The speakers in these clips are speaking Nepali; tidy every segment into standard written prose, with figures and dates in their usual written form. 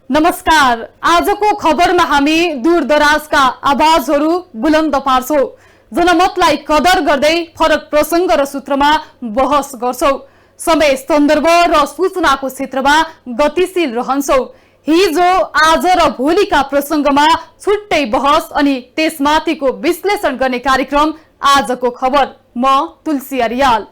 नमस्कार। आजको खबरमा हामी दूरदराजका आवाजहरू बुलन्द पार्छौं। जनमतलाई कदर गर्दै फरक प्रसंग र सूत्रमा बहस गर्छौं। समय, सन्दर्भ र सूचनाको क्षेत्रमा गतिशील रहन्छौं। हिजो, आज र भोलिका प्रसंगमा छुट्टै बहस अनि त्यसमाथिको विश्लेषण गर्ने कार्यक्रम आजको खबर। म तुलसी अरियाल।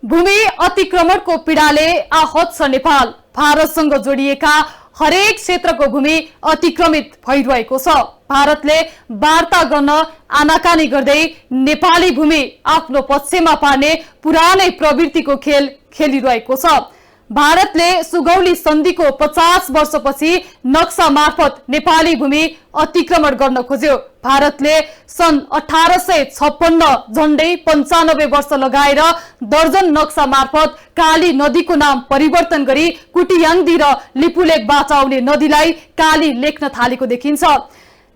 भूमि अतिक्रमणको पीडाले आहत छ नेपाल। भारतसँग जोडिएका हरेक क्षेत्रको भूमि अतिक्रमित भइरहेको छ। भारतले वार्ता गर्न आनाकानी गर्दै नेपाली भूमि आफ्नो पक्षमा पार्ने पुरानै प्रवृत्तिको खेल खेलिरहेको छ। भारतले सुगौली सन्धिको 50 वर्षपछि नक्सा मार्फत नेपाली भूमि अतिक्रमण गर्न खोज्यो। भारतले सन् 1856 झण्डै 95 वर्ष लगाएर दर्जन नक्सा मार्फत काली नदीको नाम परिवर्तन गरी कुटियाङ्दी र लिपुलेकबाट आउने नदीलाई काली लेख्न थालेको देखिन्छ।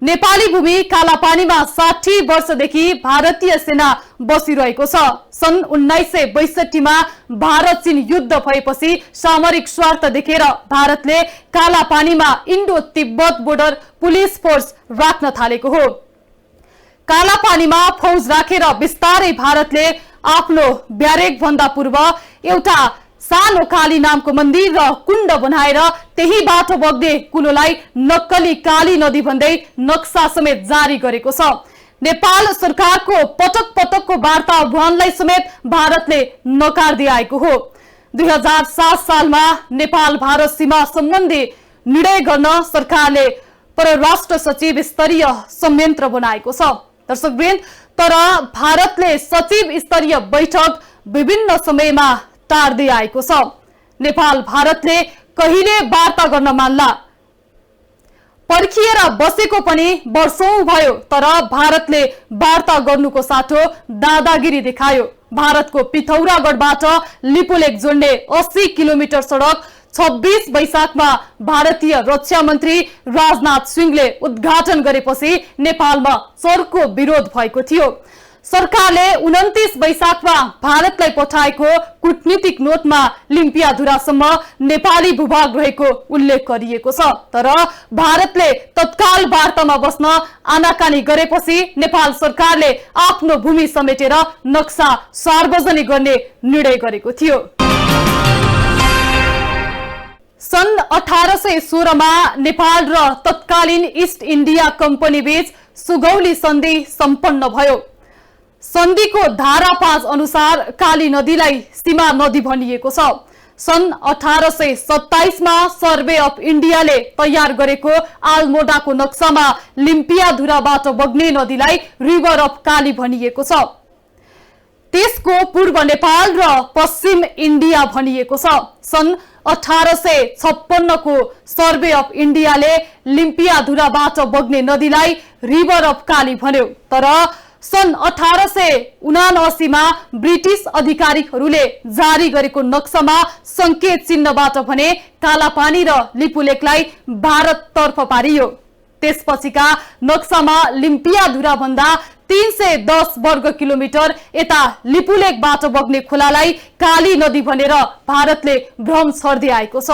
नेपाली भूमि कालापानीमा 60 वर्षदेखि भारतीय सेना बसिरहेको छ। सन् 1962 मा भारत चीन युद्ध भएपछि सामरिक स्वार्थ देखेर भारतले कालापानीमा Indo Tibet border police force राख्न थालेको हो। कालापानीमा फौज राखेर बिस्तारै भारतले आफ्नो ब्यारेक भन्दा पूर्व एउटा सानो काली नामको मन्दिर र कुण्ड बनाएर त्यही बाटो बग्ने कुलोलाई नक्कली काली नदी भन्दै नक्सा समेत जारी गरेको छ। नेपाल सरकारको पटक पटकको वार्ता आह्वानलाई समेत भारतले नकार दिएको हो। 2007 सालमा नेपाल भारत सीमा सम्बन्धी निर्णय गर्न सरकारले परराष्ट्र सचिव स्तरीय संयन्त्र बनाएको छ। दर्शकवृन्द, तर भारतले सचिव स्तरीय बैठक विभिन्न समयमा टार्दै आएको छ। नेपाल भारतले कहिले वार्ता गर्न मान्ला? पर्खिएर बसेको पनि वर्षौं भयो, तर भारतले वार्ता गर्नुको साटो दादागिरी देखायो। भारतको पिथौरागढबाट लिपुलेक जोड्ने 80 किलोमिटर सडक 26 वैशाखमा भारतीय रक्षा मन्त्री राजनाथ सिंहले उद्घाटन गरेपछि नेपालमा चर्को विरोध भएको थियो। सरकारले 29 वैशाखमा भारतलाई पठाएको कूटनीतिक नोटमा लिम्पियाधुरासम्म नेपाली भूभाग रहेको उल्लेख गरिएको छ। तर भारतले तत्काल वार्तामा बस्न आनाकानी गरेपछि नेपाल सरकारले आफ्नो भूमि समेटेर नक्सा सार्वजनिक गर्ने निर्णय गरेको थियो। सन् 1816 मा नेपाल र तत्कालीन इस्ट इन्डिया कम्पनी बीच सुगौली सन्धि सम्पन्न भयो। सन्धिको धारा 5 अनुसार काली नदीलाई सीमा नदी भनिएको छ। सन् 1827 मा सर्वे अफ इन्डियाले तयार गरेको आलमोडाको नक्सामा लिम्पियाधुराबाट बग्ने नदीलाई रिभर अफ काली भनिएको छ। त्यसको पूर्व नेपाल र पश्चिम इन्डिया भनिएको छ। सन् 1856 को सर्वे अफ इन्डियाले लिम्पियाधुराबाट बग्ने नदीलाई रिभर अफ काली भन्यो। तर सन् 1879 मा ब्रिटिस अधिकारीहरूले जारी गरेको नक्सामा संकेत चिन्हबाट भने कालापानी र लिपुलेकलाई भारततर्फ पारियो। त्यसपछिका नक्सामा लिम्पियाधुरा भन्दा 310 वर्ग किलोमिटर यता लिपुलेकबाट बग्ने खोलालाई काली नदी भनेर भारतले भ्रम छर्दै आएको छ।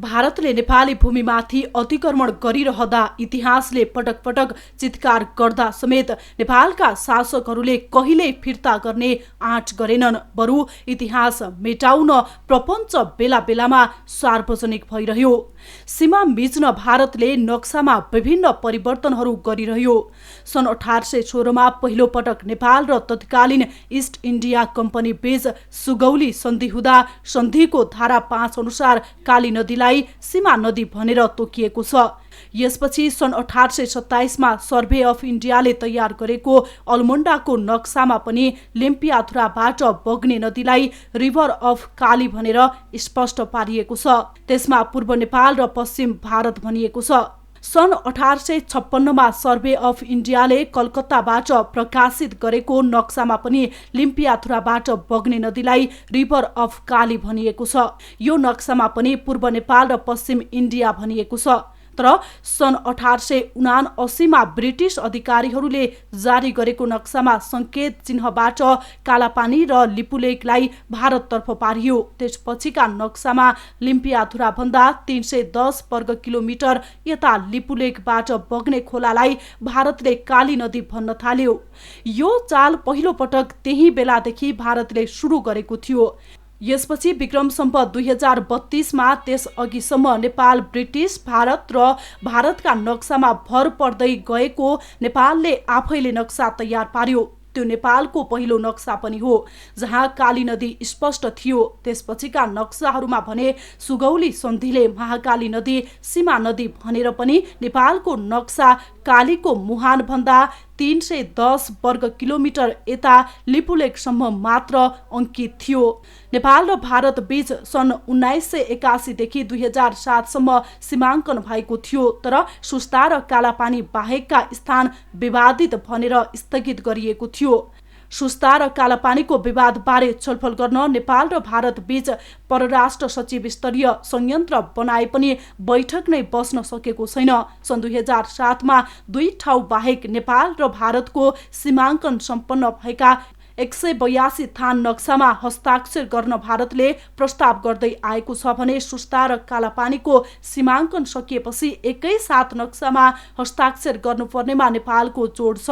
भारतले नेपाली भूमिमाथि अतिक्रमण गरिरहँदा इतिहासले पटक पटक चित्कार गर्दा समेत नेपालका शासकहरूले कहिल्यै फिर्ता गर्ने आँट गरेनन्। बरु इतिहास मेटाउन प्रपञ्च बेला बेलामा सार्वजनिक भइरह्यो। सीमा मिच्न भारतले नक्सामा विभिन्न परिवर्तनहरू गरिरह्यो। सन् 1816 मा पहिलो पटक नेपाल र तत्कालीन इस्ट इन्डिया कम्पनी बीच सुगौली सन्धि हुँदा सन्धिको धारा 5 अनुसार काली नदीलाई सीमा नदी भनेर तोकिएको छ। यसपछि सन् 1827 मा सर्वे अफ इन्डियाले तयार गरेको अलमोडाको नक्सामा पनि लिम्पियाधुराबाट बग्ने नदीलाई रिभर अफ काली भनेर स्पष्ट पारिएको छ। त्यसमा पूर्व नेपाल र पश्चिम भारत भनिएको छ। सन् 1856 मा सर्वे अफ इन्डियाले कलकत्ताबाट प्रकाशित गरेको नक्सामा पनि लिम्पियाधुराबाट बग्ने नदीलाई रिभर अफ काली भनिएको छ। यो नक्सामा पनि पूर्व नेपाल र पश्चिम इन्डिया भनिएको छ। तर सन् 1879 ब्रिटिस अधिकारीहरूले जारी गरेको नक्सामा संकेत चिन्हबाट कालापानी र लिपुलेकलाई भारततर्फ पारियो। त्यसपछिका नक्सामा लिम्पियाधुरा भन्दा 310 वर्ग किलोमिटर यता लिपुलेकबाट बग्ने खोलालाई भारतले काली नदी भन्न थाल्यो। यो चाल पहिलो पटक त्यही बेलादेखि भारतले सुरु गरेको थियो। यसपछि विक्रम सम्वत 2032मा त्यसअघिसम्म नेपाल ब्रिटिस भारत र भारतका नक्सामा भर पर्दै गएको नेपालले आफैले नक्सा तयार पार्यो। त्यो नेपालको पहिलो नक्सा पनि हो जहाँ काली नदी स्पष्ट थियो। त्यसपछिका नक्साहरूमा भने सुगौली सन्धिले महाकाली नदी सीमा नदी भनेर पनि नेपालको नक्सा कालीको मुहान भन्दा 310 वर्ग किलोमिटर यता लिपुलेकसम्म मात्र अङ्कित थियो। नेपाल र भारत बीच सन् 1981 देखि 2007 सम्म सीमाङ्कन भएको थियो, तर सुस्ता र कालापानी बाहेकका स्थान विवादित भनेर स्थगित गरिएको थियो। सुस्ता र कालापानीको विवादबारे छलफल गर्न नेपाल र भारत बीच परराष्ट्र सचिव स्तरीय संयन्त्र बनाए पनि बैठक नै बस्न सकेको छैन। सन् 2007मा दुई ठाउँ बाहेक नेपाल र भारतको सीमाङ्कन सम्पन्न भएका 182 थान नक्सामा हस्ताक्षर गर्न भारतले प्रस्ताव गर्दै आएको छ भने सुस्ता र कालापानीको सीमाङ्कन सकिएपछि एकैसाथ नक्सामा हस्ताक्षर गर्नुपर्नेमा नेपालको जोड छ।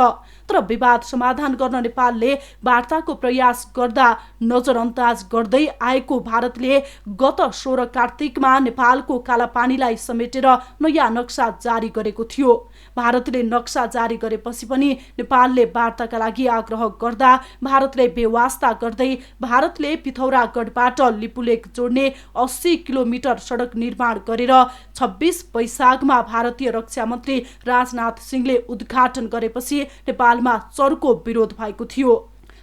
तर विवाद समाधान गर्न नेपालले वार्ताको प्रयास गर्दा नजरअन्दाज गर्दै आएको भारतले गत 16 कार्तिकमा नेपालको कालापानीलाई समेटेर नयाँ नक्सा जारी गरेको थियो। भारतले नक्सा जारी गरेपछि पनि नेपालले वार्ताका लागि आग्रह गर्दा भारतले बेवास्ता गर्दै भारतले पिथौरागढबाट लिपुलेक जोड्ने 80 किलोमिटर सडक निर्माण गरेर 26 वैशाखमा भारतीय रक्षा मन्त्री राजनाथ सिंहले उद्घाटन गरेपछि नेपालमा चर्को विरोध भएको थियो।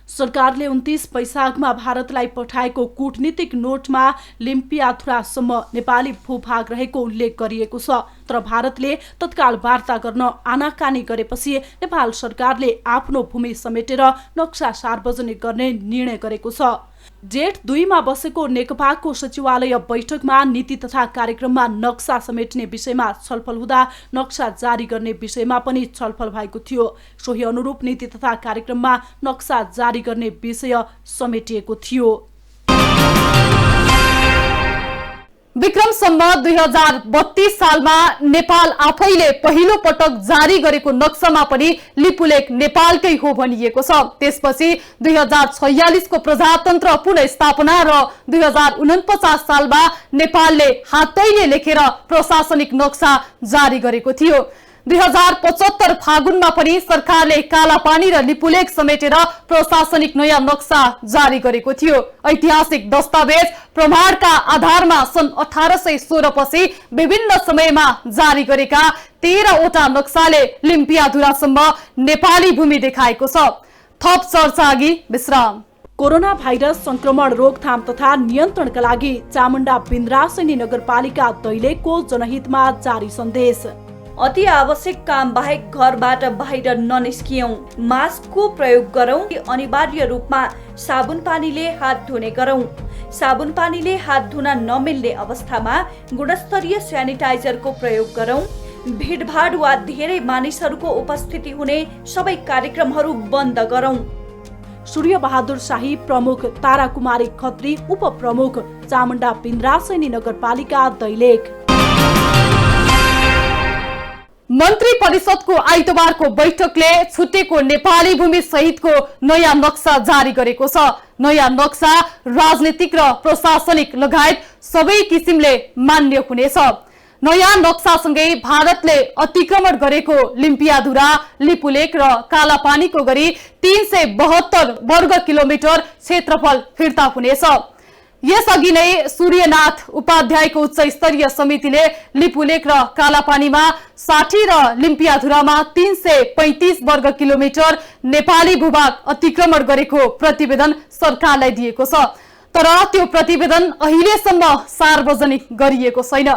सरकारले 29 वैशाखमा भारतलाई पठाएको कूटनीतिक नोटमा लिम्पियाधुरासम्म नेपाली भूभाग रहेको उल्लेख गरिएको छ, तर भारतले तत्काल वार्ता गर्न आनाकानी गरेपछि नेपाल सरकारले आफ्नो भूमि समेटेर नक्सा सार्वजनिक गर्ने निर्णय गरेको छ। जेठ 2 मा बसेको नेकपाको सचिवालय बैठकमा नीति तथा कार्यक्रममा नक्सा समेट्ने विषयमा छलफल हुँदा नक्सा जारी गर्ने विषयमा पनि छलफल भएको थियो। सोही अनुरूप नीति तथा कार्यक्रममा नक्सा जारी गर्ने विषय समेटिएको थियो। विक्रम सम्वत 2032 सालमा नेपाल आफैले पहिलो पटक जारी गरेको नक्सामा पनि लिपुलेक नेपालकै हो भनिएको छ। त्यसपछि 2046 को प्रजातन्त्र पुनर्स्थापना र 2049 सालमा नेपालले हातैले लेखेर प्रशासनिक नक्सा जारी गरेको थियो। 2075 फागुनमा पनि सरकारले कालापानी र लिपुलेक समेटेर प्रशासनिक नयाँ नक्सा जारी गरेको थियो। ऐतिहासिक दस्तावेज प्रमाणका आधारमा सन् 1816 पछि विभिन्न समयमा जारी गरेका 13 वटा नक्साले लिम्पियाधुरासम्म नेपाली भूमि देखाएको छ। थप चर्चा अघि विश्राम। कोरोना भाइरस संक्रमण रोकथाम तथा नियन्त्रणका लागि चामुण्डा बिन्द्रासैनी नगरपालिका दैलेखको जनहितमा जारी सन्देश। अति आवश्यक काम बाहेक घरबाट बाहिर ननिस्कियौं, मास्कको प्रयोग गरौं, अनिवार्य रूपमा साबुन पानीले हात धुने गरौं। साबुन पानीले हात धुन नमिल्ने अवस्थामा गुणस्तरीय स्यानिटाइजरको प्रयोग गरौं। भिडभाड वा धेरै मानिसहरूको उपस्थिति हुने सबै कार्यक्रमहरू बन्द गरौं। सूर्य बहादुर शाही प्रमुख, तारा कुमारी खत्री उपप्रमुख, चामुण्डा बिन्द्रासैनी नगरपालिका दैलेख। मन्त्री परिषदको आइतबारको बैठकले छुटेको नेपाली भूमि सहितको नयाँ नक्सा जारी गरेको छ। नयाँ नक्सा राजनीतिक र प्रशासनिक लगायत सबै किसिमले मान्य हुनेछ। नयाँ नक्सासँगै भारतले अतिक्रमण गरेको लिम्पियाधुरा, लिपुलेक र कालापानीको गरी 372 वर्ग किलोमिटर क्षेत्रफल फिर्ता हुनेछ। यसअघि नै सूर्यनाथ उपाध्यायको उच्च स्तरीय समितिले लिपुलेक र कालापानीमा 60 र लिम्पियाधुरामा 335 वर्ग किलोमिटर नेपाली भूभाग अतिक्रमण गरेको प्रतिवेदन सरकारलाई दिएको छ। तर त्यो प्रतिवेदन अहिलेसम्म सार्वजनिक गरिएको छैन।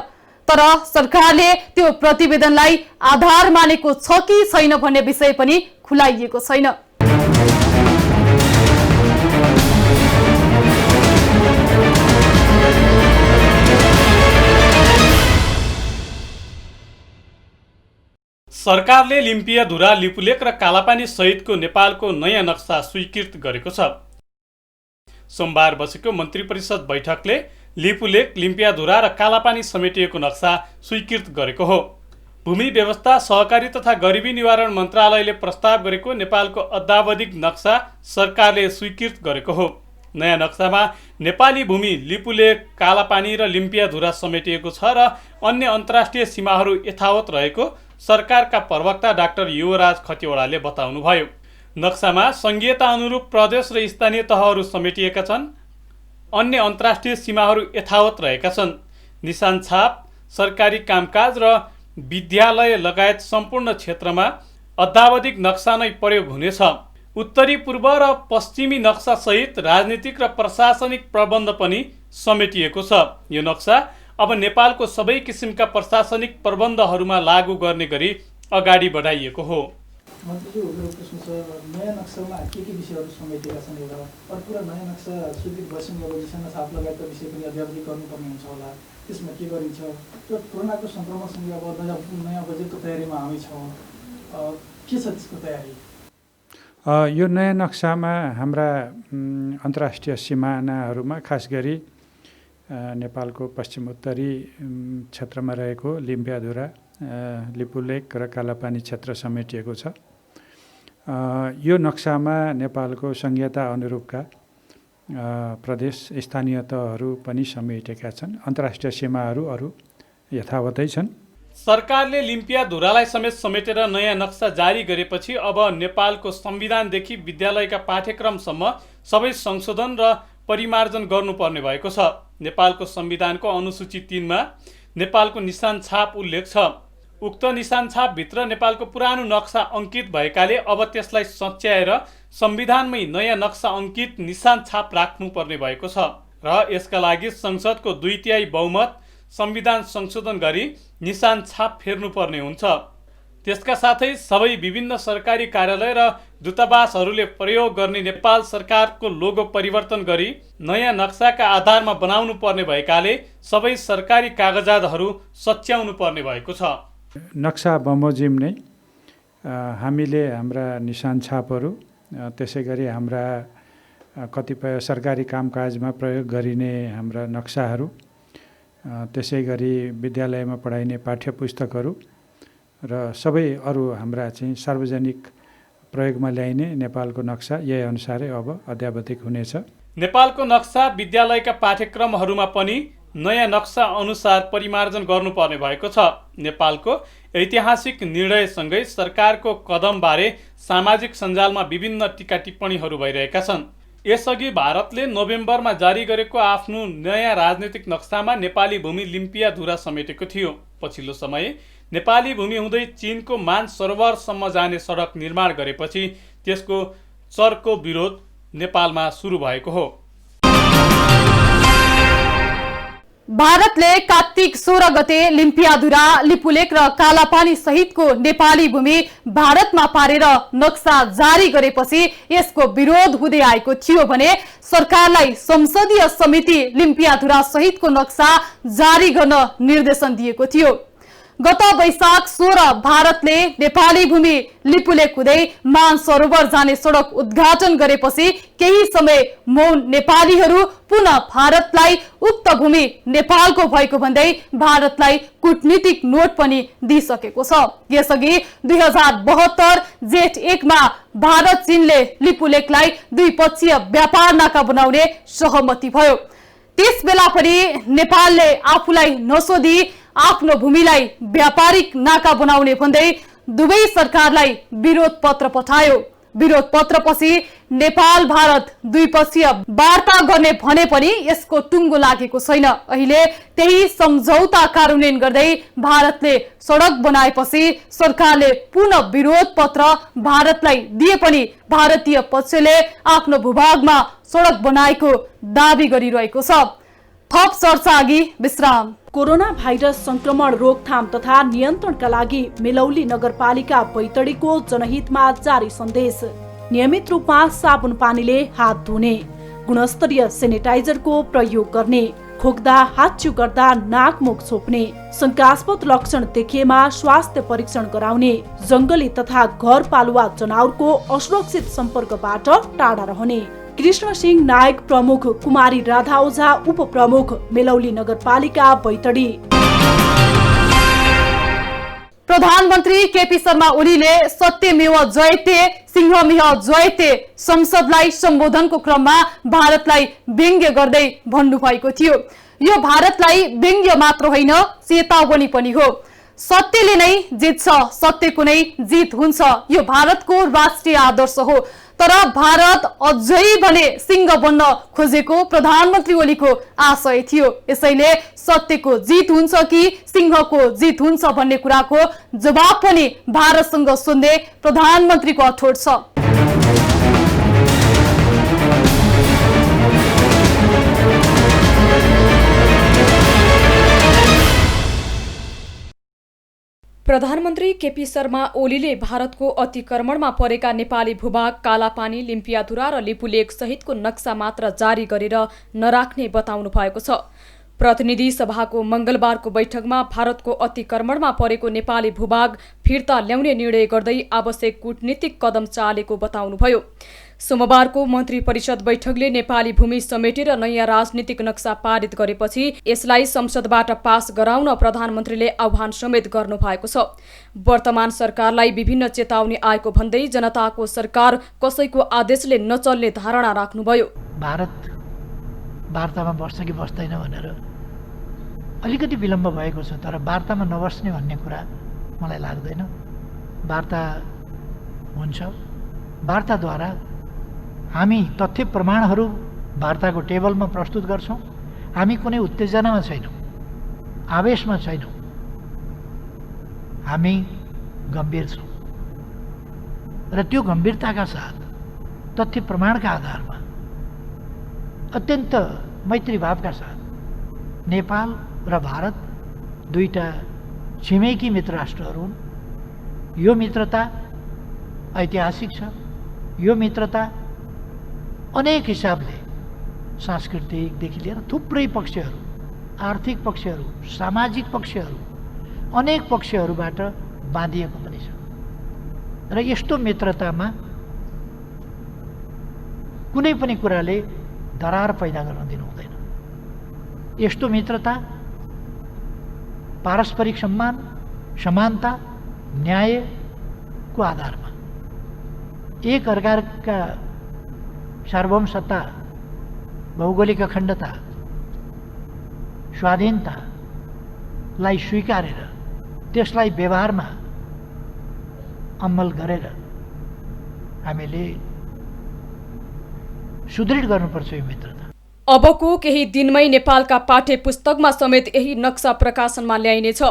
तर सरकारले त्यो प्रतिवेदनलाई आधार मानेको छ कि छैन भन्ने विषय पनि खुलाइएको छैन। सरकारले लिम्पियाधुरा, लिपुलेक र कालापानी सहितको नेपालको नयाँ नक्सा स्वीकृत गरेको छ। सोमबार बसेको मन्त्री परिषद बैठकले लिपुलेक, लिम्पियाधुरा र कालापानी समेटिएको नक्सा स्वीकृत गरेको हो। भूमि व्यवस्था, सहकारी तथा गरिबी निवारण मन्त्रालयले प्रस्ताव गरेको नेपालको अद्यावधिक नक्सा सरकारले स्वीकृत गरेको हो। नयाँ नक्सामा नेपाली भूमि लिपुलेक, कालापानी र लिम्पियाधुरा समेटिएको छ र अन्य अन्तर्राष्ट्रिय सीमाहरू यथावत रहेको सरकारका प्रवक्ता डाक्टर युवराज खतिवडाले बताउनुभयो। नक्सामा संघीयता अनुरूप प्रदेश र स्थानीय तहहरू समेटिएका छन्। अन्य अन्तर्राष्ट्रिय सीमाहरू यथावत रहेका छन्। निशान छाप, सरकारी कामकाज र विद्यालय लगायत सम्पूर्ण क्षेत्रमा अद्यावधिक नक्सा नै प्रयोग हुनेछ। उत्तरी, पूर्व र पश्चिमी नक्सा सहित राजनीतिक र प्रशासनिक प्रबन्ध पनि समेटिएको छ। यो नक्सा अब नेपालको सबै किसिमका प्रशासनिक प्रबन्धहरूमा लागू गर्ने गरी अगाडि बढाइएको हो। मन्त्रीज्यू, मेरो प्रश्न छ, नयाँ नक्सामा के विषयहरू समेटिएका छन् एउटा? अर्को कुरा, नयाँ नक्सा स्वीकृत भएपछि अब निशान छाप लगायतका विषय पनि अद्यावधिक गर्नुपर्ने हुन्छ होला, त्यसमा के गरिन्छ? र कोरोनाको सङ्क्रमणसँगै अब नयाँ बजेटको तयारीमा हामी छौँ, के छ त्यसको तयारी? यो नयाँ नक्सामा हाम्रा अन्तर्राष्ट्रिय सिमानाहरूमा खास गरी नेपालको पश्चिम उत्तरी क्षेत्रमा रहेको लिम्पियाधुरा, लिपुलेक र कालापानी क्षेत्र समेटिएको छ। यो नक्सामा नेपालको संघीयता अनुरूपका प्रदेश, स्थानीय तहहरू पनि समेटेका छन्। अन्तर्राष्ट्रिय सीमाहरू अरू यथावतै छन्। सरकारले लिम्पियाधुरालाई समेटेर नयाँ नक्सा जारी गरेपछि अब नेपालको संविधानदेखि विद्यालयका पाठ्यक्रमसम्म सबै संशोधन र परिमार्जन गर्नुपर्ने भएको छ। नेपालको संविधानको अनुसूची 3 मा नेपालको निशान छाप उल्लेख छ। उक्त निशान छापभित्र नेपालको पुरानो नक्सा अङ्कित भएकाले अब त्यसलाई सच्याएर संविधानमै नयाँ नक्सा अङ्कित निशान छाप राख्नुपर्ने भएको छ र यसका लागि संसदको 2/3 बहुमत संविधान संशोधन गरी निशान छाप फेर्नुपर्ने हुन्छ। त्यसका साथै सबै विभिन्न सरकारी कार्यालय र दूतावासहरूले प्रयोग गर्ने नेपाल सरकारको लोगो परिवर्तन गरी नयाँ नक्साका आधारमा बनाउनु पर्ने भएकाले सबै सरकारी कागजातहरू सच्याउनु पर्ने भएको छ। नक्सा बमोजिम नै हामीले हाम्रा निशान छापहरू, त्यसै गरी हाम्रा कतिपय सरकारी कामकाजमा प्रयोग गरिने हाम्रा नक्साहरू, त्यसै गरी विद्यालयमा पढाइने पाठ्य पुस्तकहरू र सबै अरू हाम्रा चाहिँ सार्वजनिक प्रयोगमा ल्याइने नेपालको नक्सा यही अनुसारै अब अद्यावधिक हुनेछ। नेपालको नक्सा विद्यालयका पाठ्यक्रमहरूमा पनि नयाँ नक्सा अनुसार परिमार्जन गर्नुपर्ने भएको छ। नेपालको ऐतिहासिक निर्णयसँगै सरकारको कदमबारे सामाजिक सञ्जालमा विभिन्न टीका टिप्पणीहरू भइरहेका छन्। यसअघि भारतले नोभेम्बरमा जारी गरेको आफ्नो नयाँ राजनीतिक नक्सामा नेपाली भूमि लिम्पियाधुरा समेटेको थियो। पछिल्लो समय नेपाली भूमि हुँदै चीनको मानसरोवरसम्म जाने सडक निर्माण गरेपछि त्यसको चर्को विरोध नेपालमा सुरु भएको हो। भारतले कार्तिक 16 गते लिम्पियाधुरा, लिपुलेक र कालापानी सहितको नेपाली भूमि भारतमा पारेर नक्सा जारी गरेपछि यसको विरोध हुँदै आएको थियो भने सरकारलाई संसदीय समिति लिम्पियाधुरा सहितको नक्सा जारी गर्न निर्देशन दिएको थियो। गत वैशाख 16 भारतले नेपाली भूमि लिपुलेक हुँदै मानसरोवर जाने सडक उद्घाटन गरेपछि केही समय मौन नेपालीहरू पुनः भारतलाई उक्त भूमि नेपालको भएको भन्दै भारतलाई कूटनीतिक नोट पनि दिइसकेको छ। यसअघि 2072 जेठ 1 मा भारत चीनले लिपुलेकलाई द्विपक्षीय व्यापार नाका बनाउने सहमति भयो। त्यस बेला पनि नेपालले आफूलाई नसोधी आफ्नो भूमिलाई व्यापारिक नाका बनाउने भन्दै दुवै सरकारलाई विरोध पत्र पठायो। विरोध पत्रपछि नेपाल भारत द्विपक्षीय वार्ता गर्ने भने पनि यसको टुङ्गो लागेको छैन। अहिले त्यही सम्झौता कार्यान्वयन गर्दै भारतले सडक बनाएपछि सरकारले पुनः विरोध पत्र भारतलाई दिए पनि भारतीय पक्षले आफ्नो भूभागमा सडक बनाएको दाबी गरिरहेको छ। थप चर्चा अघि विश्राम। कोरोना भाइरस संक्रमण रोकथाम तथा नियन्त्रणका लागि मेलौली नगरपालिका बैतडीको जनहितमा जारी सन्देश। नियमित रूपमा साबुन पानीले हात धुने, गुणस्तरीय सेनिटाइजरको प्रयोग गर्ने, खोक्दा, हाच्चु गर्दा नाक मुख छोप्ने, शंकास्पद लक्षण देखिएमा स्वास्थ्य परीक्षण गराउने, जंगली तथा घरपालुवा जनावरको असुरक्षित सम्पर्कबाट टाढा रहने। कृष्ण सिंह नायक प्रमुख, कुमारी राधा ओझा उपप्रमुख, मेलौली नगरपालिका बैतडी। प्रधानमन्त्री केपी शर्मा ओलीले सत्यमेव जयते सिंहमेव जयते संसदलाई सम्बोधनको क्रममा भारतलाई व्यङ्ग्य गर्दै भन्नुभएको थियो। यो भारतलाई व्यङ्ग्य मात्र होइन, चेतावनी पनि हो। सत्यले नै जित्छ, सत्यको नै जित हुन्छ, यो भारतको राष्ट्रिय आदर्श हो। तर भारत अझै भने सिंह बन्न खोजेको प्रधानमन्त्री ओलीको आशय थियो। यसैले सत्यको जित हुन्छ कि सिंहको जित हुन्छ भन्ने कुराको जवाब पनि भारतसँग सोध्ने प्रधानमन्त्रीको अठोट छ। प्रधानमन्त्री केपी शर्मा ओलीले भारतको अतिक्रमणमा परेका नेपाली भूभाग, कालापानी, लिम्पियाधुरा र लिपुलेक सहितको नक्सा मात्र जारी गरेर नराख्ने बताउनु भएको छ। प्रतिनिधि सभाको मंगलबारको बैठकमा भारतको अतिक्रमणमा परेको नेपाली भूभाग फिर्ता ल्याउने निर्णय गर्दै आवश्यक कूटनीतिक कदम चालेको बताउनुभयो। सोमबारको मन्त्री परिषद बैठकले नेपाली भूमि समेटेर नयाँ राजनीतिक नक्सा पारित गरेपछि यसलाई संसदबाट पास गराउन प्रधानमन्त्रीले आह्वान समेत गर्नु भएको छ। वर्तमान सरकारलाई विभिन्न चेतावनी आएको भन्दै जनताको सरकार कसैको आदेशले नचल्ने धारणा राख्नुभयो। भारत वार्तामा बस्छ कि बस्दैन भनेर अलिकति विलम्ब भएको छ, तर वार्तामा नबस्ने भन्ने कुरा मलाई लाग्दैन। वार्ता हुन्छ, वार्ताद्वारा हामी तथ्य प्रमाणहरू वार्ताको टेबलमा प्रस्तुत गर्छौँ। हामी कुनै उत्तेजनामा छैनौँ, आवेशमा छैनौँ, हामी गम्भीर छौँ र त्यो गम्भीरताका साथ तथ्य प्रमाणका आधारमा अत्यन्त मैत्रीभावका साथ नेपाल र भारत दुईटा छिमेकी मित्र राष्ट्रहरू हुन्। यो मित्रता ऐतिहासिक छ। यो मित्रता अनेक हिसाबले सांस्कृतिकदेखि लिएर थुप्रै पक्षहरू, आर्थिक पक्षहरू, सामाजिक पक्षहरू, अनेक पक्षहरूबाट बाँधिएको पनि छ र यस्तो मित्रतामा कुनै पनि कुराले दरार पैदा गर्न दिनु हुँदैन। यस्तो मित्रता पारस्परिक सम्मान, समानता, न्यायको आधारमा एक अर्काका सार्वभौम सत्ता, भौगोलिक अखण्डता, स्वाधीनतालाई स्वीकारेर त्यसलाई व्यवहारमा अमल गरेर हामीले सुदृढ गर्नुपर्छ यो मित्रता। अबको केही दिनमै नेपालका पाठ्य पुस्तकमा समेत यही नक्सा प्रकाशनमा ल्याइनेछ।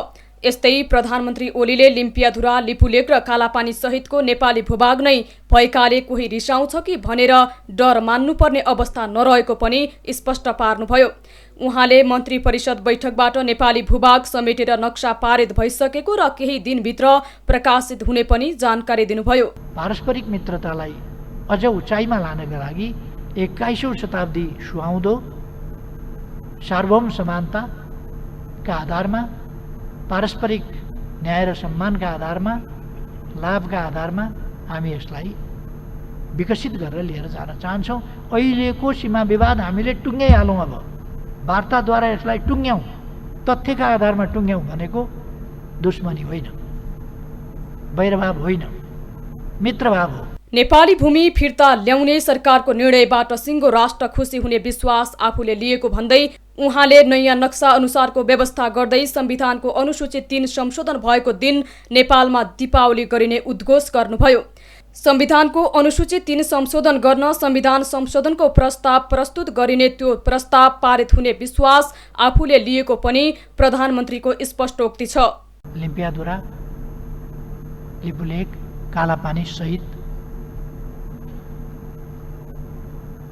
यस्तै प्रधानमन्त्री ओलीले लिम्पियाधुरा, लिपुलेक र कालापानी सहितको नेपाली भूभाग नै भएकाले कोही रिसाउँछ कि भनेर डर मान्नुपर्ने अवस्था नरहेको पनि स्पष्ट पार्नुभयो। उहाँले मन्त्री परिषद बैठकबाट नेपाली भूभाग समेटेर नक्सा पारित भइसकेको र केही दिनभित्र प्रकाशित हुने पनि जानकारी दिनुभयो। पारस्परिक मित्रतालाई अझ उचाइमा लानका लागि 21औं शताब्दी सुहाउँदो सार्वभौम समानताका आधारमा, पारस्परिक न्याय र सम्मानका आधारमा, लाभका आधारमा हामी यसलाई विकसित गरेर लिएर जान चाहन्छौँ। अहिलेको सीमा विवाद हामीले टुङ्ग्याइहालौँ। अब वार्ताद्वारा यसलाई टुङ्ग्याउँ, तथ्यका आधारमा टुङ्ग्याउँ भनेको दुश्मनी होइन, वैरभाव होइन, मित्रभाव हो। नेपाली भूमि फिर्ता ल्याउने सरकारको निर्णयबाट सिङ्गो राष्ट्र खुसी हुने विश्वास आफूले लिएको भन्दै उहाँले नयाँ नक्सा अनुसारको व्यवस्था गर्दै संविधानको अनुसूचित 3 संशोधन भएको दिन नेपालमा दीपावली गरिने उद्घोष गर्नुभयो। संविधानको अनुसूचित 3 संशोधन गर्न संविधान संशोधनको प्रस्ताव प्रस्तुत गरिने, त्यो प्रस्ताव पारित हुने विश्वास आफूले लिएको पनि प्रधानमन्त्रीको स्पष्टोक्ति छ। लिम्पियाधुरा, लिपुलेक, कालापानी सहित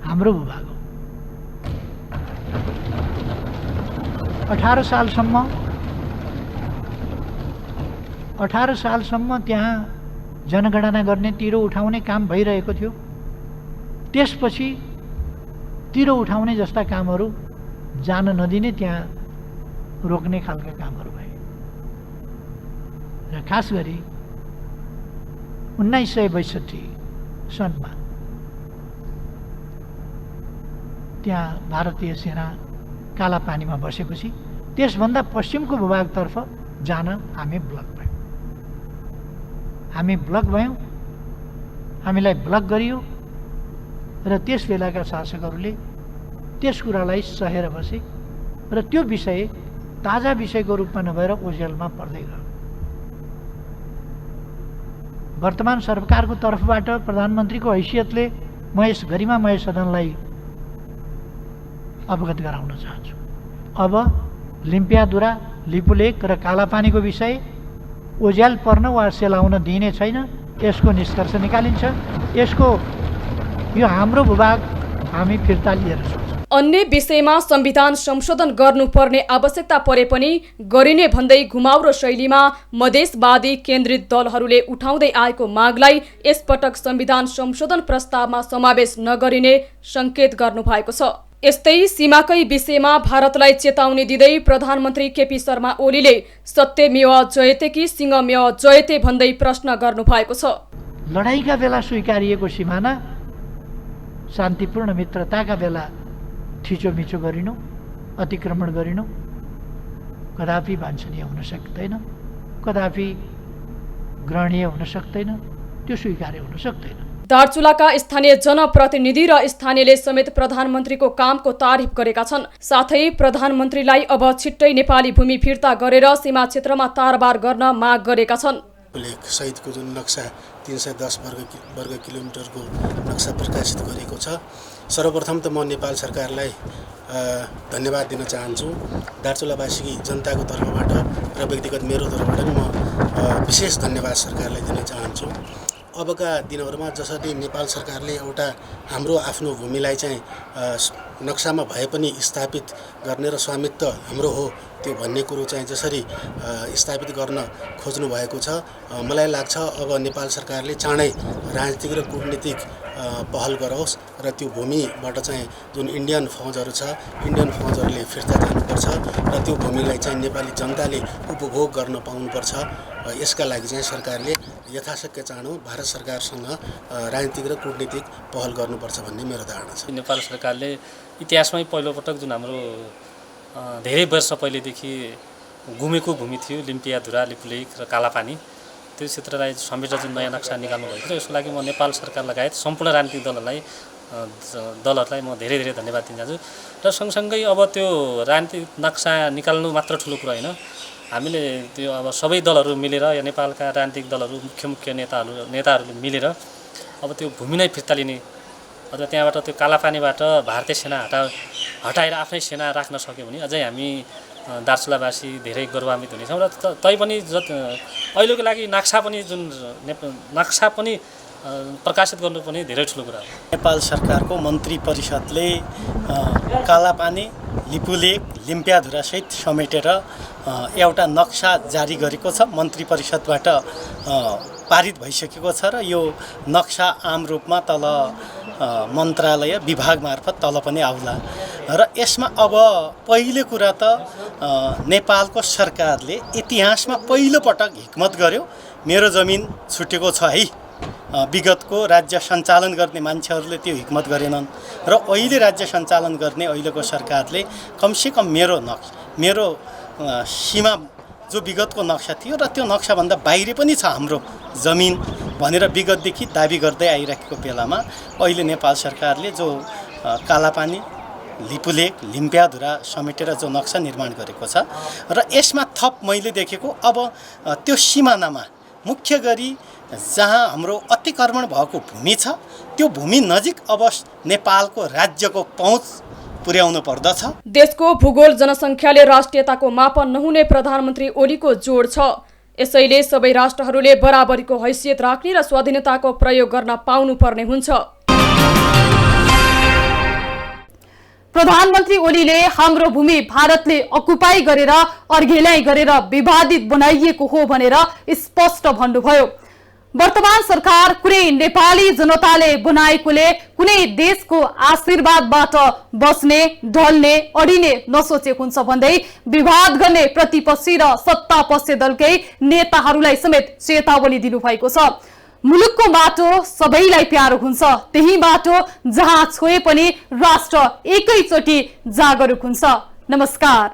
हाम्रो भूभाग हो। 18 सालसम्म त्यहाँ जनगणना गर्ने, तिरो उठाउने काम भइरहेको थियो। त्यसपछि तिरो उठाउने जस्ता कामहरू जान नदिने त्यहाँ रोक्ने खालका कामहरू भए र खास गरी 1962 सनमा त्यहाँ भारतीय सेना कालापानीमा बसेपछि त्यसभन्दा पश्चिमको भूभागतर्फ जान हामी ब्लक भयौँ हामीलाई ब्लक गरियो र त्यस बेलाका शासकहरूले त्यस कुरालाई सहेर बसे र त्यो विषय ताजा विषयको रूपमा नभएर ओझेलमा पर्दै गयो। वर्तमान सरकारको तर्फबाट प्रधानमन्त्रीको हैसियतले म यस गरिमामय सदनलाई अवगत गराउन चाहन्छु। अब लिम्पियाधुरा, लिपुलेक र कालापानीको विषय ओझ्याल पर्न वा सेलाउन दिइने छैन। यसको निष्कर्ष निकालिन्छ। यसको यो हाम्रो भूभाग हामी फिर्ता लिएर जान्छौँ। अन्य विषयमा संविधान संशोधन गर्नुपर्ने आवश्यकता परे पनि गरिने भन्दै घुमाउरो शैलीमा मधेसवादी केन्द्रित दलहरूले उठाउँदै आएको मागलाई यसपटक संविधान संशोधन प्रस्तावमा समावेश नगरिने संकेत गर्नुभएको छ। यस्तै सीमाकै विषयमा भारतलाई चेतावनी दिँदै प्रधानमन्त्री केपी शर्मा ओलीले सत्यमेव जयते कि सिंहमेव जयते भन्दै प्रश्न गर्नुभएको छ। लडाईँका बेला स्वीकारिएको सिमाना शान्तिपूर्ण मित्रताका बेला थिचोमिचो गरिनु, अतिक्रमण गरिनु कदापि वाञ्छनीय हुन सक्दैन, कदापि ग्रहणीय हुन सक्दैन, त्यो स्वीकार्य हुन सक्दैन। दार्चुलाका स्थानीय जनप्रतिनिधि र स्थानीयले समेत प्रधानमन्त्रीको कामको तारिफ गरेका छन्। साथै प्रधानमन्त्रीलाई अब छिट्टै नेपाली भूमि फिर्ता गरेर सीमा क्षेत्रमा तारबार गर्न माग गरेका छन्। सहितको जुन नक्सा 310 वर्ग किलोमिटरको नक्सा प्रकाशित गरेको छ, सर्वप्रथम त म नेपाल सरकारलाई धन्यवाद दिन चाहन्छु। दार्चुलावासी जनताको तर्फबाट र व्यक्तिगत मेरो तर्फबाट पनि म विशेष धन्यवाद सरकारलाई दिन चाहन्छु। अबका दिनहरूमा जसरी नेपाल सरकारले एउटा हाम्रो आफ्नो भूमिलाई चाहिँ नक्सामा भए पनि स्थापित गर्ने र स्वामित्व हाम्रो हो त्यो भन्ने कुरो चाहिँ जसरी स्थापित गर्न खोज्नु भएको छ, मलाई लाग्छ अब नेपाल सरकारले चाँडै राजनीतिक र कूटनीतिक पहल गरोस् र त्यो भूमिबाट चाहिँ जुन इन्डियन फौजहरू छ, इन्डियन फौजहरूले फिर्ता दिनुपर्छ र त्यो भूमिलाई चाहिँ नेपाली जनताले उपभोग गर्न पाउनुपर्छ। यसका लागि चाहिँ सरकारले यथाशक्य चाँडो भारत सरकारसँग राजनीतिक र कूटनीतिक पहल गर्नुपर्छ भन्ने मेरो धारणा छ। नेपाल सरकारले इतिहासमै पहिलोपटक जुन हाम्रो धेरै वर्ष पहिलेदेखि गुमेको भूमि थियो, लिम्पियाधुरा, लिपुलेक र कालापानी, त्यो क्षेत्रलाई समेटेर जुन नयाँ नक्सा निकाल्नु भएको थियो, यसको लागि म नेपाल सरकार लगायत सम्पूर्ण राजनीतिक दलहरूलाई म धेरै धेरै धन्यवाद दिन चाहन्छु। र सँगसँगै अब त्यो राजनीतिक नक्सा निकाल्नु मात्र ठुलो कुरा होइन, हामीले त्यो अब सबै दलहरू मिलेर या नेपालका राजनीतिक दलहरू मुख्य नेताहरूले मिलेर अब त्यो भूमि नै फिर्ता लिने अथवा त्यहाँबाट त्यो कालापानीबाट भारतीय सेना हटाएर आफ्नै सेना राख्न सक्यो भने अझै हामी दार्चुलावासी धेरै गौरवान्वित हुनेछौँ। र तैपनि अहिलेको लागि नक्सा पनि प्रकाशित गर्नु पनि धेरै ठुलो कुरा हो। नेपाल सरकारको मन्त्री परिषदले कालापानी, लिपुलेक, लिम्पियाधुरा सहित समेटेर एउटा नक्सा जारी गरेको छ। मन्त्री परिषदबाट पारित भइसकेको छ र यो नक्सा आम रूपमा तल मन्त्रालय विभाग मार्फत तल पनि आउला र यसमा अब पहिले कुरा त नेपालको सरकारले इतिहासमा पहिलोपटक हिक्मत गर्यो, मेरो जमिन छुटेको छ है। विगतको राज्य सञ्चालन गर्ने मान्छेहरूले त्यो हिक्मत गरेनन् र अहिले राज्य सञ्चालन गर्ने अहिलेको सरकारले कमसेकम मेरो सीमा जो विगतको नक्सा थियो र त्यो नक्साभन्दा बाहिर पनि छ हाम्रो जमिन भनेर विगतदेखि दाबी गर्दै आइरहेको बेलामा अहिले नेपाल सरकारले जो कालापानी, लिपुलेक, लिम्पियाधुरा समेटेर जो नक्सा निर्माण गरेको छ र यसमा थप मैले देखेको अब त्यो सिमानामा मुख्य गरी जहाँ हाम्रो अतिक्रमण भएको भूमि छ त्यो भूमि नजिक अब नेपालको राज्यको पहुँच पुर्याउनु पर्दछ। देशको भूगोल जनसङ्ख्याले राष्ट्रियताको मापन नहुने प्रधानमन्त्री ओलीको जोड छ। यसैले सबै राष्ट्रहरूले बराबरीको हैसियत राख्ने र स्वाधीनताको प्रयोग गर्न पाउनुपर्ने हुन्छ। प्रधानमन्त्री ओलीले हाम्रो भूमि भारतले अकुपाई गरेर अर्घेल्याई गरेर विवादित बनाइएको हो भनेर स्पष्ट भन्नुभयो। वर्तमान सरकार कुनै नेपाली जनताले बनाएकोले कुनै देशको आशीर्वादबाट बस्ने ढल्ने अडिने नसोचेको हुन्छ भन्दै विवाद गर्ने प्रतिपक्षी र सत्तापक्ष दलकै नेताहरूलाई समेत चेतावनी दिनुभएको छ। मुलुकको बाटो सबैलाई प्यारो हुन्छ, त्यही बाटो जहाँ छोए पनि राष्ट्र एकैचोटि जागरुक हुन्छ। नमस्कार।